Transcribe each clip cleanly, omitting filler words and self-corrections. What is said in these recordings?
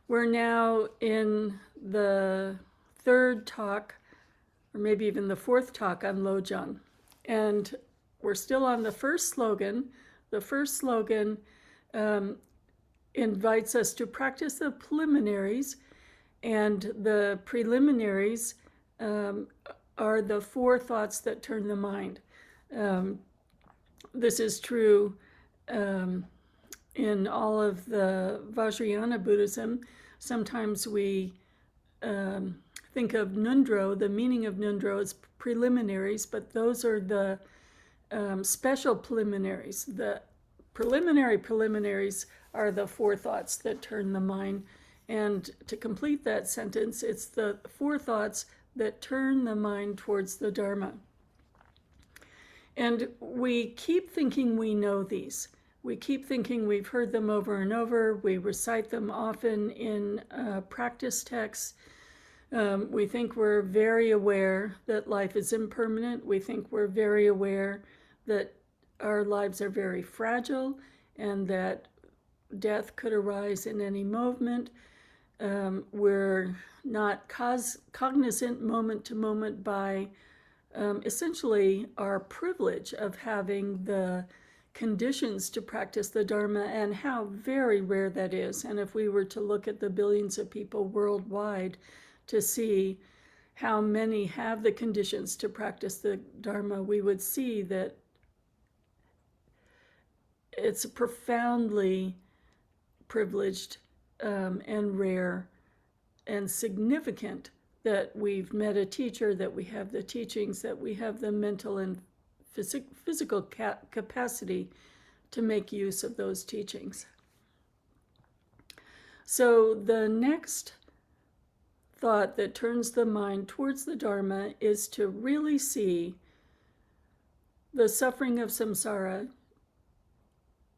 We're now in the third talk, or maybe even the fourth talk on Lojong. And we're still on the first slogan. The first slogan invites us to practice the preliminaries, and the preliminaries are the four thoughts that turn the mind. This is true in all of the Vajrayana Buddhism. Sometimes we think of Nundro, the meaning of Nundro is preliminaries, but those are the special preliminaries. The preliminaries are the four thoughts that turn the mind. And to complete that sentence, it's the four thoughts that turn the mind towards the Dharma. And we keep thinking we know these. We keep thinking we've heard them over and over. We recite them often in practice texts. We think we're very aware that life is impermanent. We think we're very aware that our lives are very fragile and that death could arise in any moment. We're not cognizant moment to moment by essentially our privilege of having the conditions to practice the Dharma and how very rare that is. And if we were to look at the billions of people worldwide to see how many have the conditions to practice the Dharma, we would see that it's profoundly privileged and rare and significant that we've met a teacher, that we have the teachings, that we have the mental and physical capacity to make use of those teachings. So the next thought that turns the mind towards the Dharma is to really see the suffering of samsara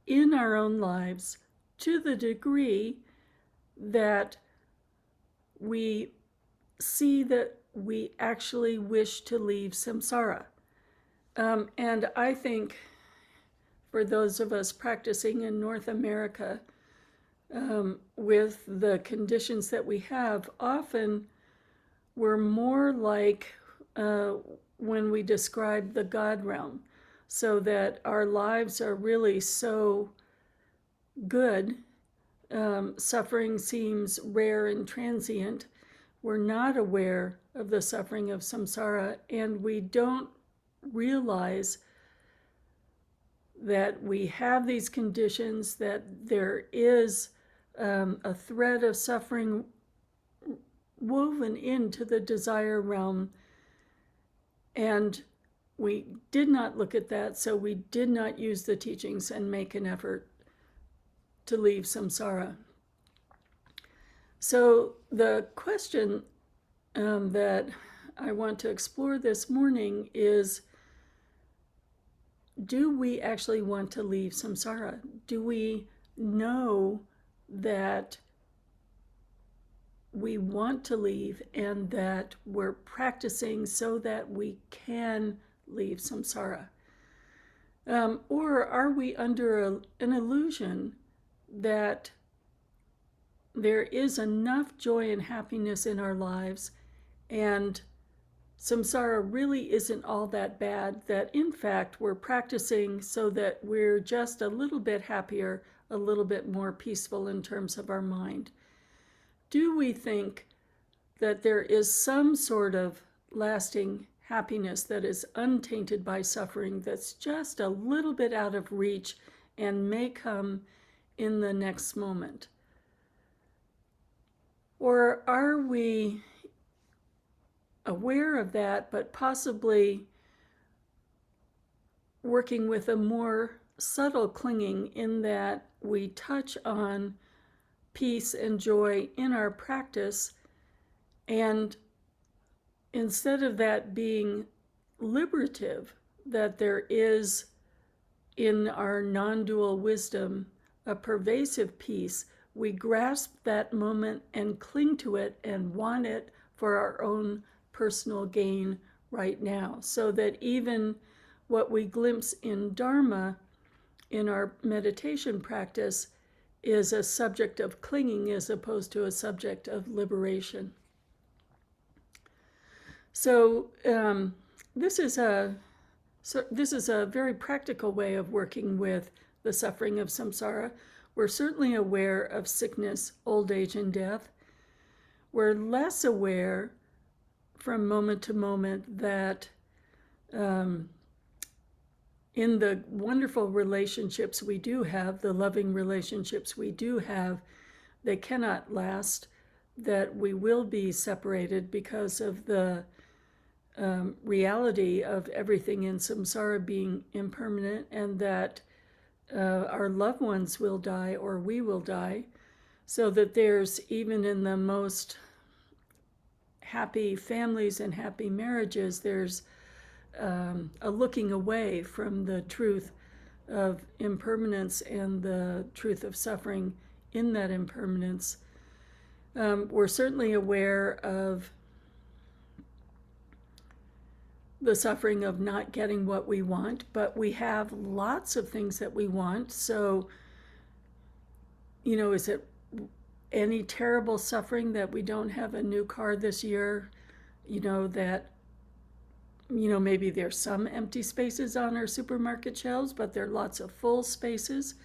in our own lives to the degree that we see that we actually wish to leave samsara. And I think for those of us practicing in North America, with the conditions that we have, often we're more like when we describe the God realm, so that our lives are really so good. Suffering seems rare and transient. We're not aware of the suffering of samsara, and we don't realize that we have these conditions, that there is a thread of suffering woven into the desire realm. And we did not look at that, so we did not use the teachings and make an effort to leave samsara. So the question that I want to explore this morning is, do we actually want to leave samsara? Do we know that we want to leave and that we're practicing so that we can leave samsara? Or are we under an illusion that there is enough joy and happiness in our lives and samsara really isn't all that bad, that in fact we're practicing so that we're just a little bit happier, a little bit more peaceful in terms of our mind? Do we think that there is some sort of lasting happiness that is untainted by suffering, that's just a little bit out of reach and may come in the next moment? Or are we aware of that, but possibly working with a more subtle clinging in that we touch on peace and joy in our practice, and instead of that being liberative, that there is in our non-dual wisdom a pervasive peace, we grasp that moment and cling to it and want it for our own personal gain right now, so that even what we glimpse in Dharma in our meditation practice is a subject of clinging as opposed to a subject of liberation. So this is a very practical way of working with the suffering of samsara. We're certainly aware of sickness, old age, and death. We're less aware from moment to moment that in the wonderful relationships we do have, the loving relationships we do have, they cannot last, that we will be separated because of the reality of everything in samsara being impermanent, and that our loved ones will die or we will die, so that there's, even in the most happy families and happy marriages, there's a looking away from the truth of impermanence and the truth of suffering in that impermanence. We're certainly aware of the suffering of not getting what we want, but we have lots of things that we want. So, is it any terrible suffering that we don't have a new car this year? That maybe there's some empty spaces on our supermarket shelves, but there are lots of full spaces.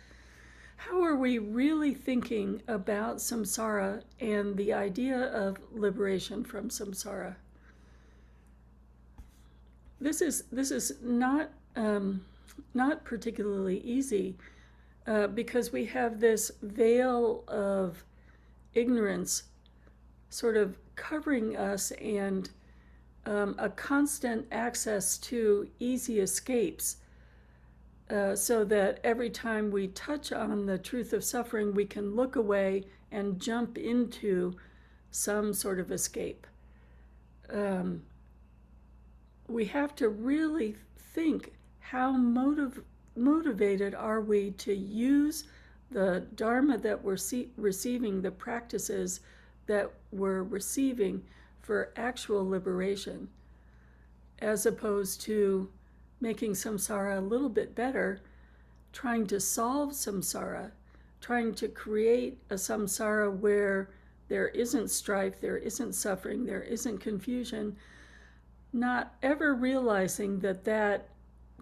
How are we really thinking about samsara and the idea of liberation from samsara? This is not particularly easy because we have this veil of ignorance sort of covering us, and a constant access to easy escapes, so that every time we touch on the truth of suffering, we can look away and jump into some sort of escape. We have to really think, how motivated are we to use the Dharma that we're receiving, the practices that we're receiving for actual liberation, as opposed to making samsara a little bit better, trying to solve samsara, trying to create a samsara where there isn't strife, there isn't suffering, there isn't confusion, not ever realizing that that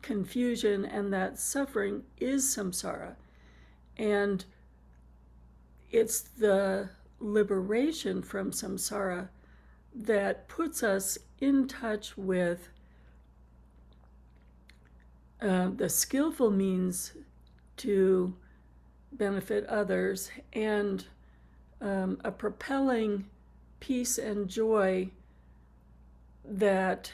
confusion and that suffering is samsara. And it's the liberation from samsara that puts us in touch with the skillful means to benefit others, and a propelling peace and joy that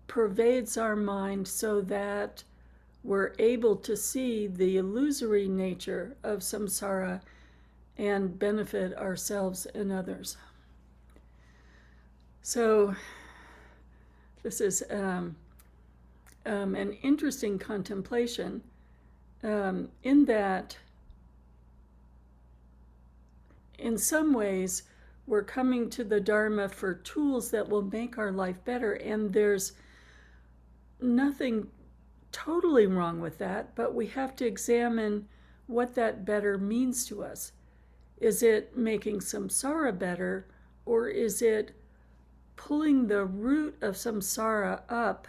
pervades our mind, so that we're able to see the illusory nature of samsara and benefit ourselves and others. So this is an interesting contemplation, in that in some ways we're coming to the Dharma for tools that will make our life better, and there's nothing totally wrong with that, but we have to examine what that better means to us. Is it making samsara better, or is it pulling the root of samsara up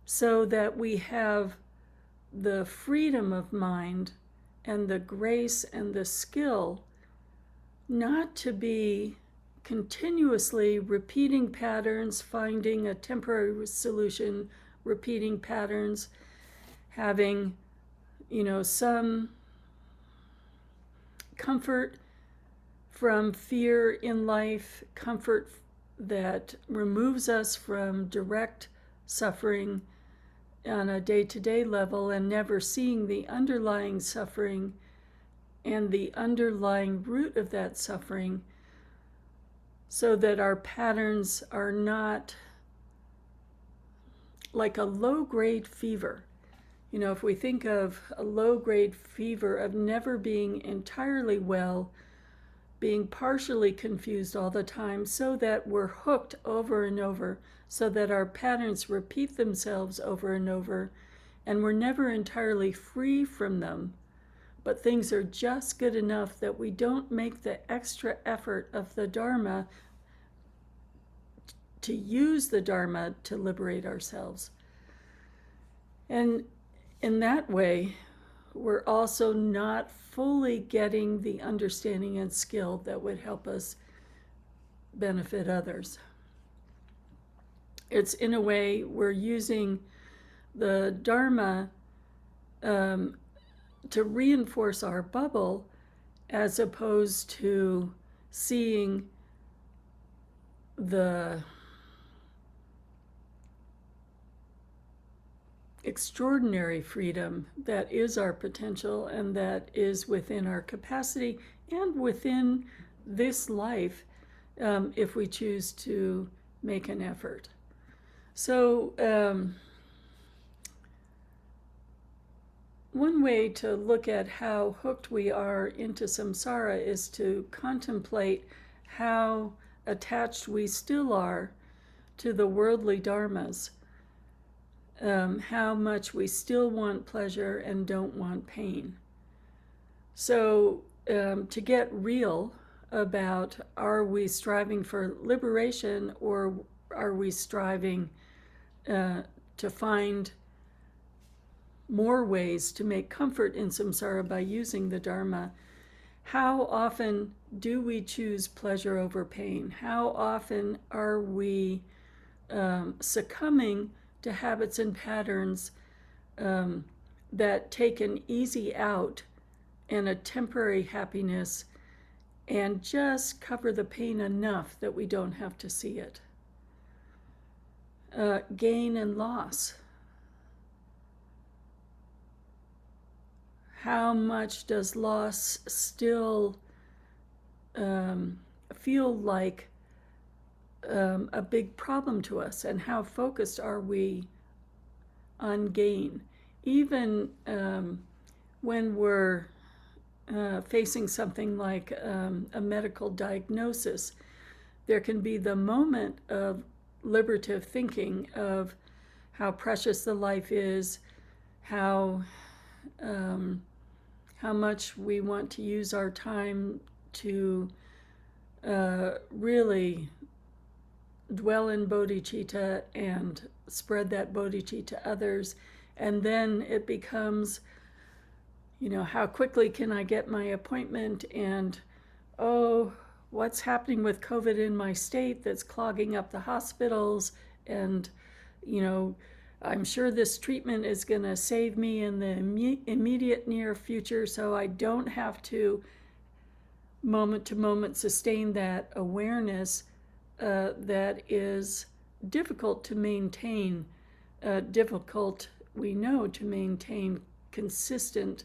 so that we have the freedom of mind and the grace and the skill not to be continuously repeating patterns, finding a temporary solution, repeating patterns, having, some comfort from fear in life, comfort that removes us from direct suffering on a day-to-day level, and never seeing the underlying suffering and the underlying root of that suffering, so that our patterns are not like a low-grade fever. If we think of a low-grade fever of never being entirely well, being partially confused all the time, so that we're hooked over and over, so that our patterns repeat themselves over and over, and we're never entirely free from them, but things are just good enough that we don't make the extra effort of the Dharma to use the Dharma to liberate ourselves. And in that way, we're also not fully getting the understanding and skill that would help us benefit others. It's, in a way, we're using the Dharma to reinforce our bubble, as opposed to seeing the extraordinary freedom that is our potential and that is within our capacity and within this life, if we choose to make an effort. So one way to look at how hooked we are into samsara is to contemplate how attached we still are to the worldly dharmas, how much we still want pleasure and don't want pain. So to get real about, are we striving for liberation, or are we striving to find more ways to make comfort in samsara by using the Dharma? How often do we choose pleasure over pain? How often are we succumbing to habits and patterns that take an easy out and a temporary happiness and just cover the pain enough that we don't have to see it? Gain and loss. How much does loss still feel like a big problem to us, and how focused are we on gain? Even when we're facing something like a medical diagnosis, there can be the moment of liberative thinking of how precious the life is, how much we want to use our time to really dwell in bodhicitta and spread that bodhicitta to others. And then it becomes, how quickly can I get my appointment? And, oh, what's happening with COVID in my state that's clogging up the hospitals? And, I'm sure this treatment is going to save me in the immediate near future, so I don't have to moment to moment sustain that awareness that is difficult to maintain, difficult, we know, to maintain consistent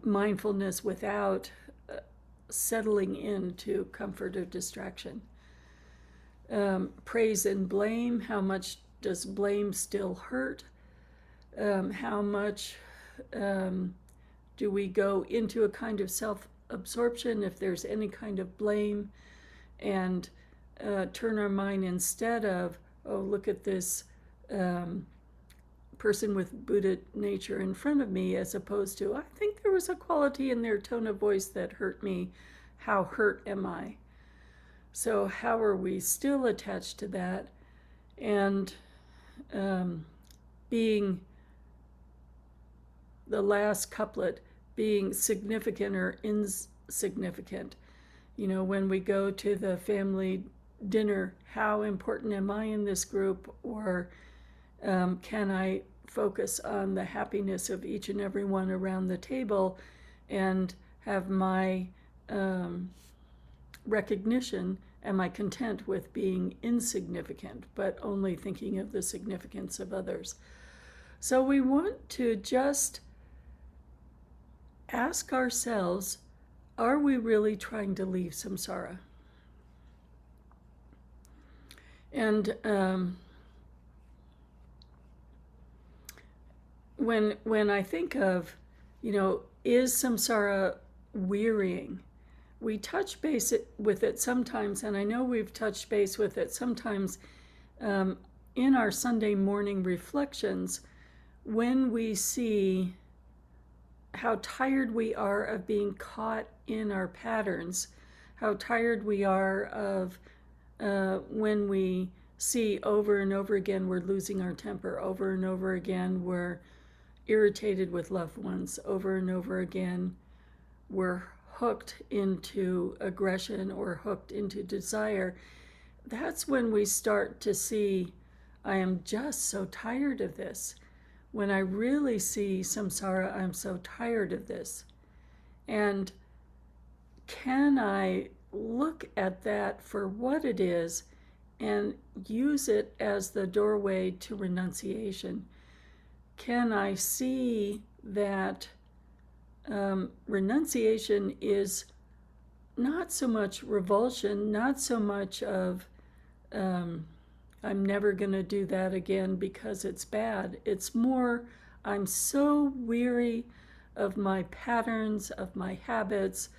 mindfulness without settling into comfort or distraction. Praise and blame. How much does blame still hurt? How much do we go into a kind of self-absorption if there's any kind of blame, and turn our mind instead of, oh, look at this person with Buddha nature in front of me, as opposed to, I think there was a quality in their tone of voice that hurt me. How hurt am I? So how are we still attached to that? And being the last couplet, being significant or insignificant. When we go to the family dinner, how important am I in this group? Or can I focus on the happiness of each and every one around the table and have my recognition? Am I content with being insignificant, but only thinking of the significance of others? So we want to just ask ourselves, are we really trying to leave samsara? And when I think of, is samsara wearying? We touch base with it sometimes, and I know we've touched base with it sometimes in our Sunday morning reflections, when we see how tired we are of being caught in our patterns, how tired we are of when we see over and over again we're losing our temper, over and over again we're irritated with loved ones, over and over again we're hooked into aggression or hooked into desire. That's when we start to see, I am just so tired of this. When I really see samsara, I'm so tired of this. And can I look at that for what it is and use it as the doorway to renunciation? Can I see that renunciation is not so much revulsion, not so much of I'm never going to do that again because it's bad. It's more, I'm so weary of my patterns, of my habits,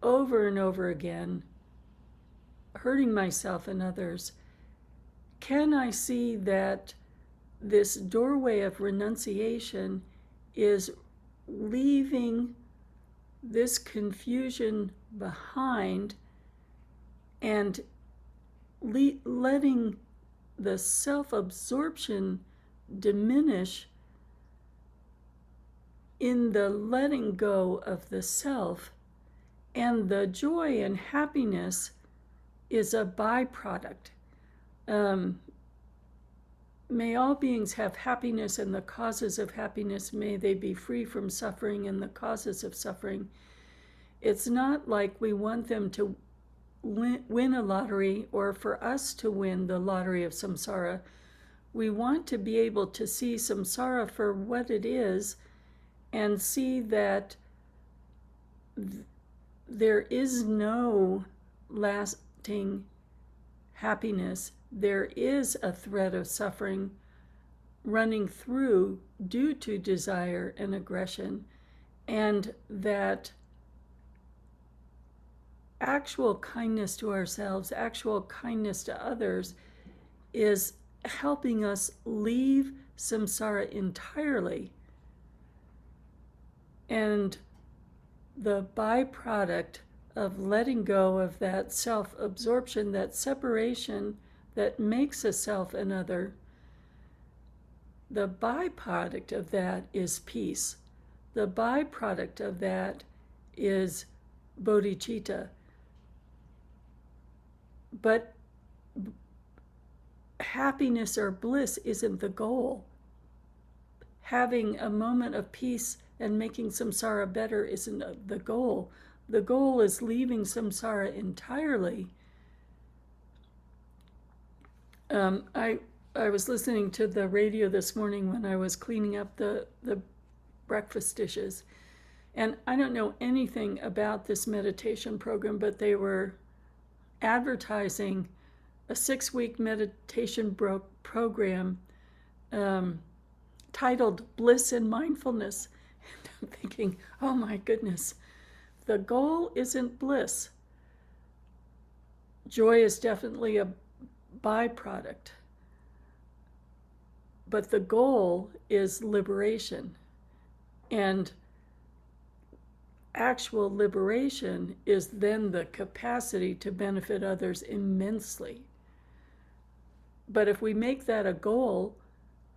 over and over again, hurting myself and others. Can I see that this doorway of renunciation is leaving this confusion behind and letting the self-absorption diminish in the letting go of the self, and the joy and happiness is a byproduct. May all beings have happiness and the causes of happiness. May they be free from suffering and the causes of suffering. It's not like we want them to win a lottery or for us to win the lottery of samsara. We want to be able to see samsara for what it is and see that there is no lasting happiness. There is a thread of suffering running through due to desire and aggression, and that actual kindness to ourselves, actual kindness to others is helping us leave samsara entirely. And the byproduct of letting go of that self-absorption, that separation that makes a self and other, the byproduct of that is peace. The byproduct of that is bodhicitta. But happiness or bliss isn't the goal. Having a moment of peace and making samsara better isn't the goal. The goal is leaving samsara entirely. I was listening to the radio this morning when I was cleaning up the breakfast dishes. And I don't know anything about this meditation program, but they were advertising a 6-week meditation program titled Bliss and Mindfulness. And I'm thinking, oh my goodness, the goal isn't bliss. Joy is definitely a byproduct. But the goal is liberation. And actual liberation is then the capacity to benefit others immensely. But if we make that a goal,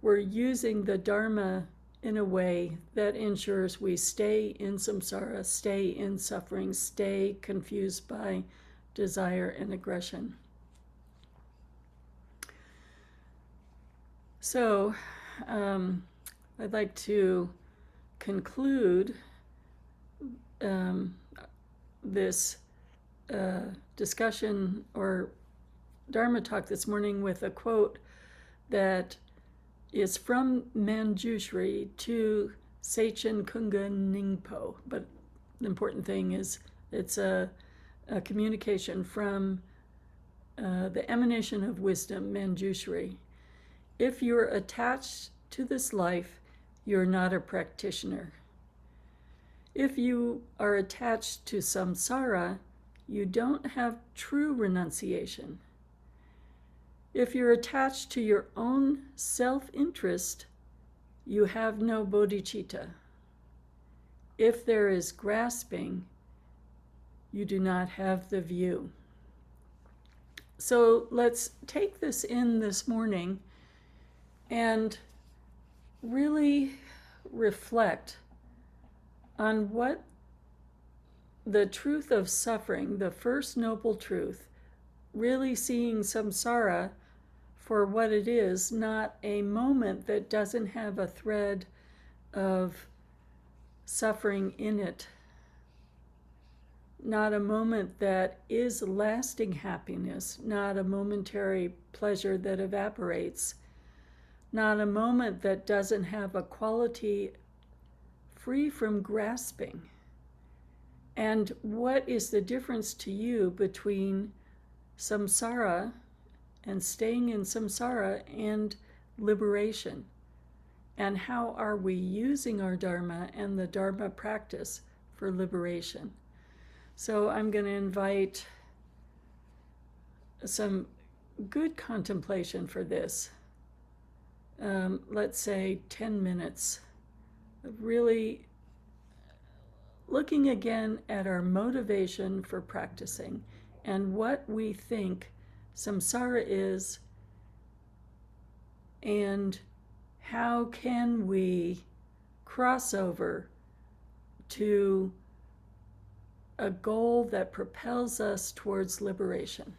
we're using the Dharma in a way that ensures we stay in samsara, stay in suffering, stay confused by desire and aggression. So I'd like to conclude this discussion or Dharma talk this morning with a quote that is from Manjushri to Seichen Kunga Ningpo. But the important thing is it's a communication from the emanation of wisdom, Manjushri. If you're attached to this life, you're not a practitioner. If you are attached to samsara, you don't have true renunciation. If you're attached to your own self-interest, you have no bodhicitta. If there is grasping, you do not have the view. So let's take this in this morning and really reflect on what the truth of suffering, the first noble truth, really seeing samsara for what it is, not a moment that doesn't have a thread of suffering in it, not a moment that is lasting happiness, not a momentary pleasure that evaporates, not a moment that doesn't have a quality free from grasping. And what is the difference to you between samsara and staying in samsara and liberation? And how are we using our Dharma and the Dharma practice for liberation? So I'm going to invite some good contemplation for this. Let's say 10 minutes of really looking again at our motivation for practicing and what we think samsara is, and how can we cross over to a goal that propels us towards liberation.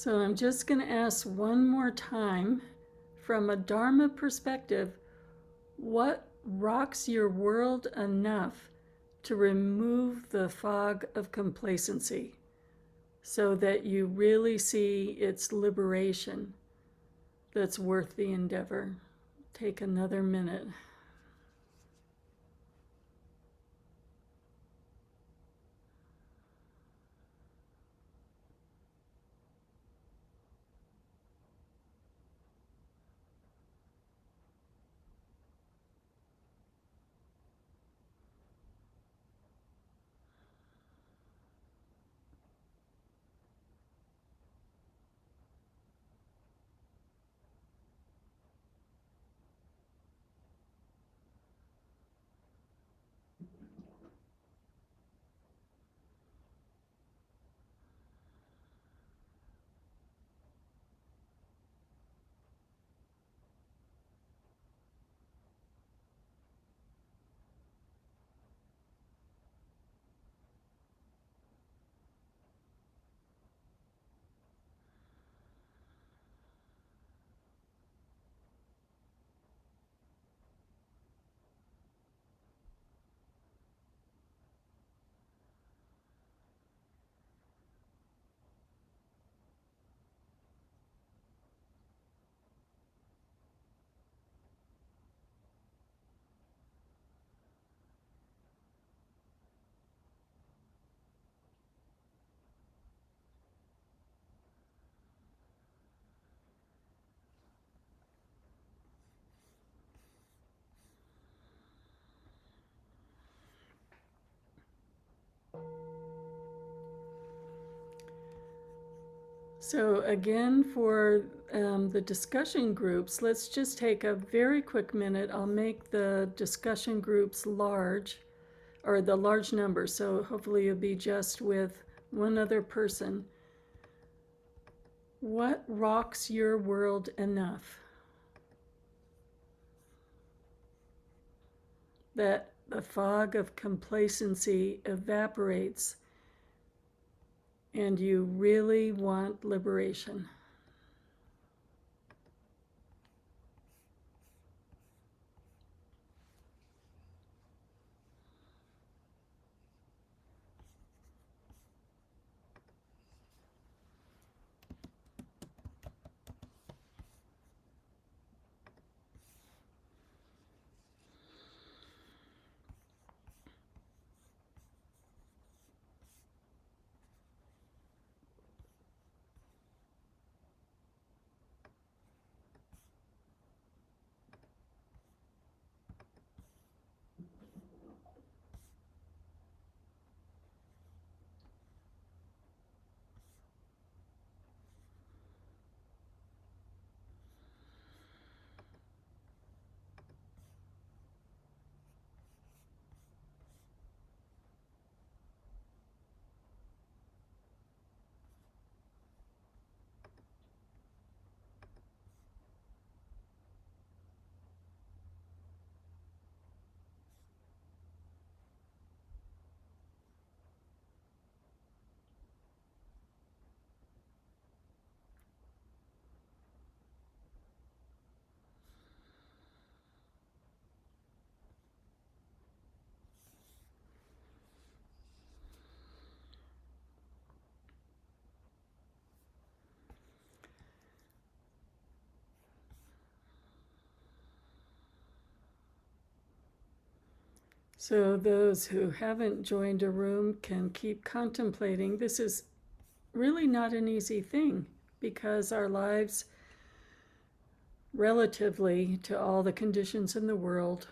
So I'm just going to ask one more time, from a Dharma perspective, what rocks your world enough to remove the fog of complacency so that you really see its liberation that's worth the endeavor? Take another minute. So again, for the discussion groups, let's just take a very quick minute. I'll make the discussion groups large, or the large number, so hopefully you'll be just with one other person. What rocks your world enough that the fog of complacency evaporates and you really want liberation? So those who haven't joined a room can keep contemplating. This is really not an easy thing because our lives, relatively to all the conditions in the world,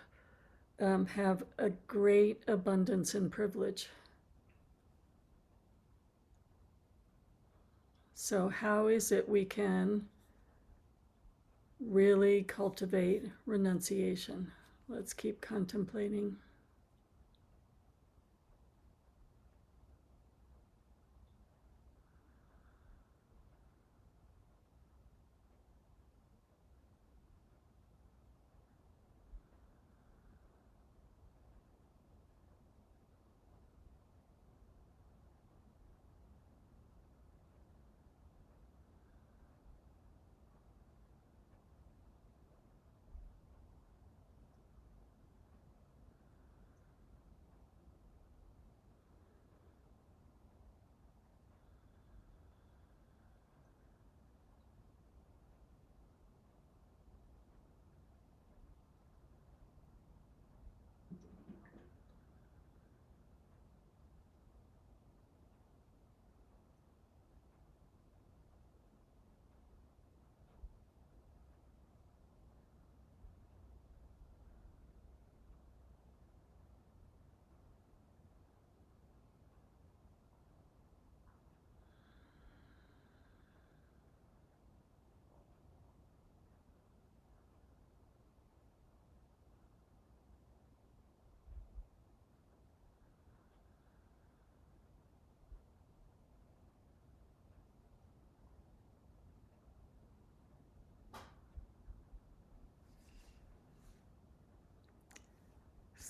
have a great abundance and privilege. So how is it we can really cultivate renunciation? Let's keep contemplating.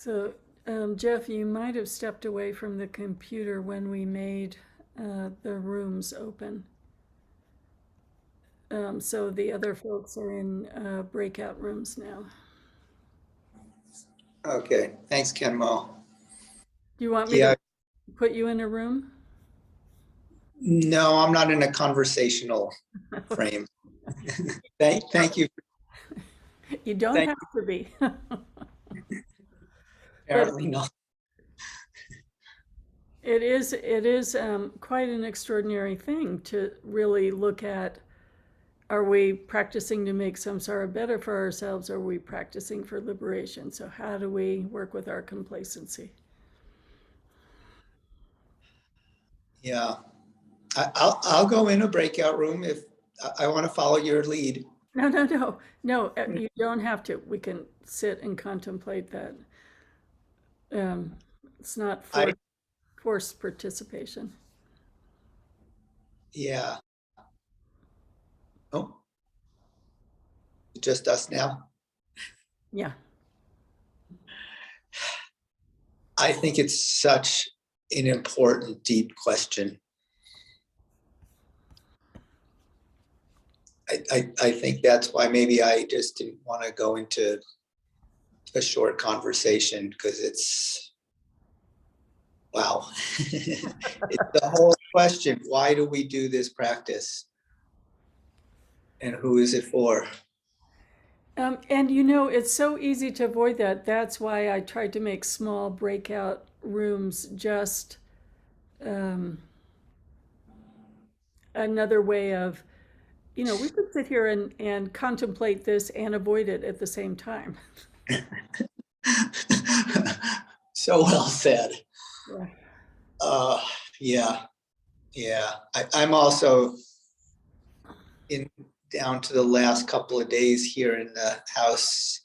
So, Jeff, you might have stepped away from the computer when we made the rooms open. So the other folks are in breakout rooms now. Okay, thanks, Khenmo. Do you want me Yeah, to put you in a room? no, I'm not in a conversational frame. Thank you. You don't Thank have to be. you. But Apparently not. it is quite an extraordinary thing to really look at. Are we practicing to make samsara better for ourselves? Or are we practicing for liberation? So how do we work with our complacency? Yeah, I'll go in a breakout room if I want to follow your lead. No. You don't have to. We can sit and contemplate that. It's not I forced participation. Yeah. Oh, just us now. Yeah. I think it's such an important, deep question. I think that's why maybe I just didn't want to go into a short conversation because it's wow. It's the whole question. Why do we do this practice? And who is it for? And it's so easy to avoid that. That's why I tried to make small breakout rooms just another way of, we could sit here and contemplate this and avoid it at the same time. So well said. Yeah. Yeah, yeah. I'm also down to the last couple of days here in the house.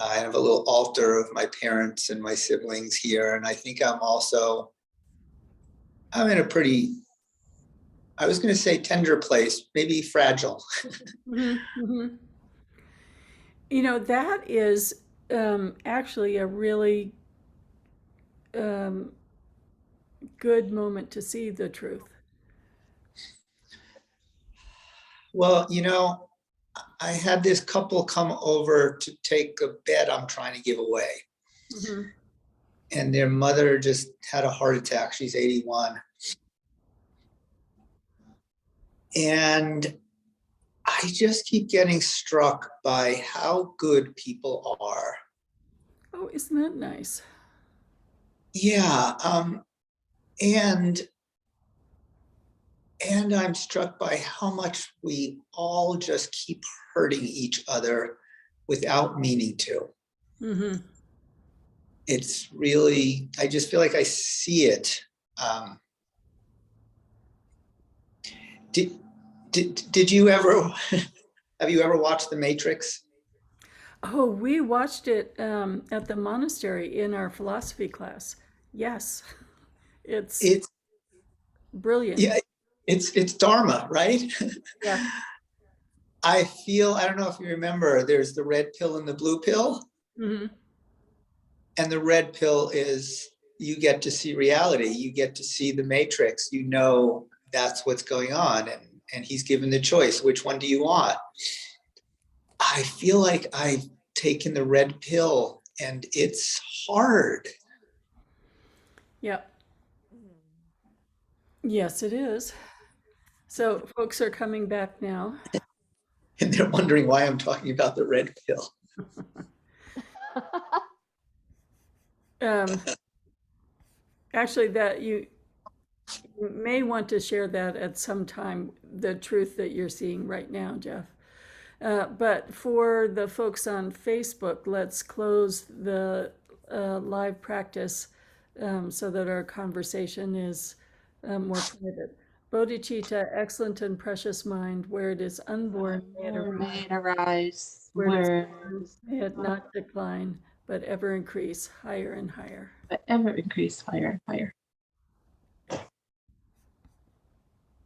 I have a little altar of my parents and my siblings here, and I think I'm in a pretty, I was going to say tender place, maybe fragile. Mm-hmm, mm-hmm. That is actually a really good moment to see the truth. Well, I had this couple come over to take a bed I'm trying to give away. Mm-hmm. And their mother just had a heart attack. She's 81. And I just keep getting struck by how good people are. Oh, isn't that nice? Yeah. And I'm struck by how much we all just keep hurting each other without meaning to. Mm-hmm. It's really, I just feel like I see it. Did you ever, have you ever watched The Matrix? Oh, we watched it at the monastery in our philosophy class. Yes, it's It's, brilliant. yeah, it's Dharma, right? Yeah. I don't know if you remember, there's the red pill and the blue pill. Mm-hmm. And the red pill is you get to see reality. You get to see the matrix. That's what's going on. And he's given the choice. Which one do you want? I feel like I've taken the red pill and it's hard. Yeah. Yes, it is. So folks are coming back now. And they're wondering why I'm talking about the red pill. Actually, that you may want to share that at some time, the truth that you're seeing right now, Jeff. But for the folks on Facebook, let's close the live practice so that our conversation is more private. Bodhicitta, excellent and precious mind, where it is unborn, may it arise. May it arise, Where it is where born, may it not decline, but ever increase higher and higher. but ever increase higher and higher.